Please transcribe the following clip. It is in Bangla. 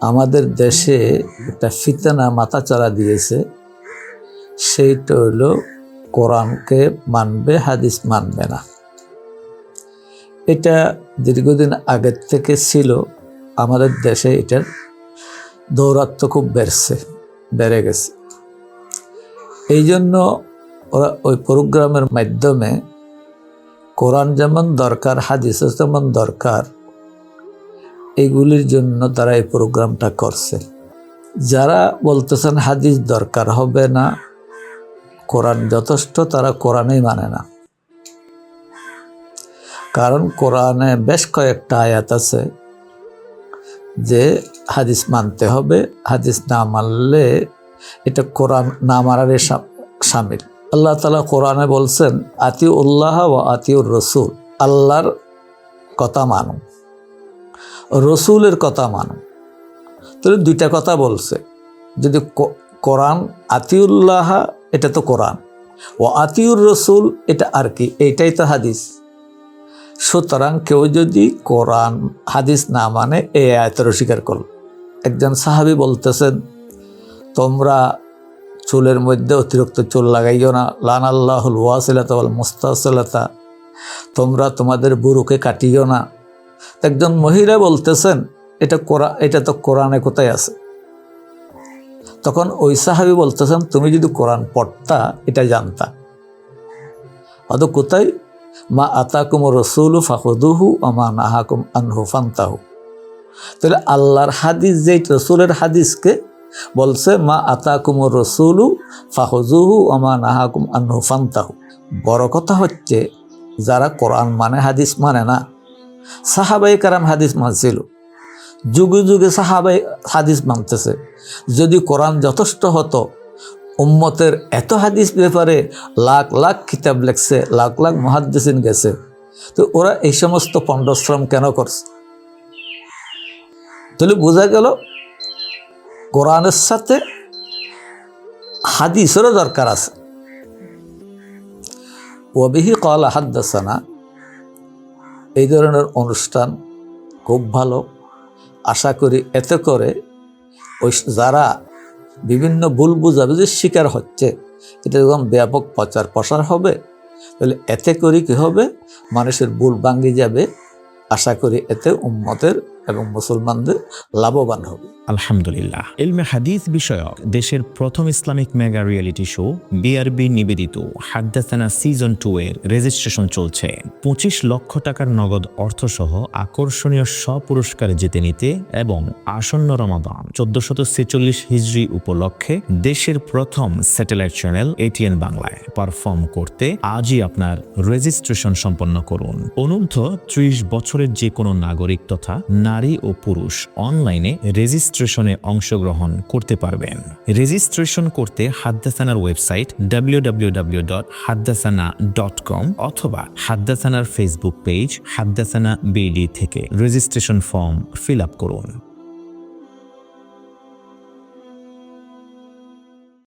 আমাদের দেশে একটা ফিতনা মাথাচাড়া দিয়েছে, সেইটা হলো কোরআনকে মানবে, হাদিস মানবে না। এটা দীর্ঘদিন আগের থেকে ছিল আমাদের দেশে। এটার দৌরাত্ম্য খুব বেড়ে গেছে। এই জন্য ওরা ওই প্রোগ্রামের মাধ্যমে কোরআন যেমন দরকার, হাদিস যেমন দরকার, এইগুলির জন্য তারা এই প্রোগ্রামটা করছে। যারা বলতেছেন হাদিস দরকার হবে না, কোরআন যথেষ্ট, তারা কোরআনেই মানে না। কারণ কোরআনে বেশ কয়েকটা আয়াত আছে যে হাদিস মানতে হবে, হাদিস না মানলে এটা কোরআন না মানারে শামিল। আল্লাহ তাআলা কোরআনে বলছেন, আতিউল্লাহ ওয়া আতিউর রসুল, আল্লাহর কথা মানো, রসুলের কথা মানো। তাহলে দুইটা কথা বলছে। যদি কোরআন আতিউল্লাহ, এটা তো কোরআন, ও আতিউর রসুল, এটা আর কি, এইটাই তো হাদিস। সুতরাং কেউ যদি কোরআন হাদিস না মানে এই আয়াতের অস্বীকার করল। একজন সাহাবী বলতেছেন, তোমরা চুলের মধ্যে অতিরিক্ত চুল লাগাইও না, লানাল্লাহুল ওয়াসিলাতা ওয়াল মুস্তাসিলাতা, তোমরা তোমাদের বুরুকে কাটিও না। একজন মহিলা বলতেছেন, এটা তো কোরআনে কোথায় আছে? তখন ওই সাহাবী বলতেছেন, তুমি যদি কোরআন পড়তা এটা জানতা। অত কোথায়? মা আতাকুমুর রাসূলু ফাখুযুহু ওয়া মা নাহাকুম আনহু ফান্তাহু। তাহলে আল্লাহর হাদিস, যেই রাসূলের হাদিসকে বলছে মা আতাকুমুর রাসূলু ফাখুযুহু ওয়া মা নাহাকুম আনহু ফান্তাহু। বড় কথা হচ্ছে যারা কোরআন মানে হাদিস মানে না। সাহাবায়ে কেরাম হাদিস মানছিল, যুগে যুগে সাহাবায়ে হাদিস মানতেছে। যদি কোরআন যথেষ্ট হতো, উম্মতের এত হাদিস ব্যাপারে লাখ লাখ কিতাব লেখছে, লাখ লাখ মুহাদ্দিসিন গেছে, তো ওরা এই সমস্ত পণ্ডশ্রম কেন করছে? তাহলে বোঝা গেল কোরআনের সাথে হাদিসেরও দরকার আছে। ওয়াবিহি ক্বালা হাদ্দাসানা, এই ধরনের অনুষ্ঠান খুব ভালো। আশা করি এতে করে ওই যারা বিভিন্ন ভুল বুঝাবুঝির শিকার হচ্ছে, এটা যখন ব্যাপক প্রচার প্রসার হবে, তাহলে এতে করে কী হবে, মানুষের ভুল ভাঙ্গি যাবে। আশা করি এতে উম্মতের এবং মুসলমানদের লাভবান হবে। আলহামদুলিল্লাহ। ইলমে হাদিস বিষয়ক দেশের প্রথম Islamic mega reality show BRB নিবেদিত হাদ্দাসানা সিজন 2 এর রেজিস্ট্রেশন চলছে। 25 লক্ষ টাকার নগদ অর্থসহ আকর্ষণীয় পুরস্কার জিতে নিতে এবং আসন্ন রমাদান 1446 হিজরি উপলক্ষে দেশের প্রথম স্যাটেলাইট চ্যানেল এটিএন বাংলায় পারফর্ম করতে আজই আপনার রেজিস্ট্রেশন সম্পন্ন করুন। অনূর্ধ্ব 30 বছরের যে কোনো নাগরিক তথা নারী ও পুরুষ অনলাইনে রেজিস্ট্রেশনে অংশগ্রহণ করতে পারবেন। রেজিস্ট্রেশন করতে হাদ্দাসানার ওয়েবসাইট www.haddasana.com অথবা হাদ্দাসানার ফেসবুক পেজ হাদ্দাসানা বিডি থেকে রেজিস্ট্রেশন ফর্ম ফিল আপ করুন।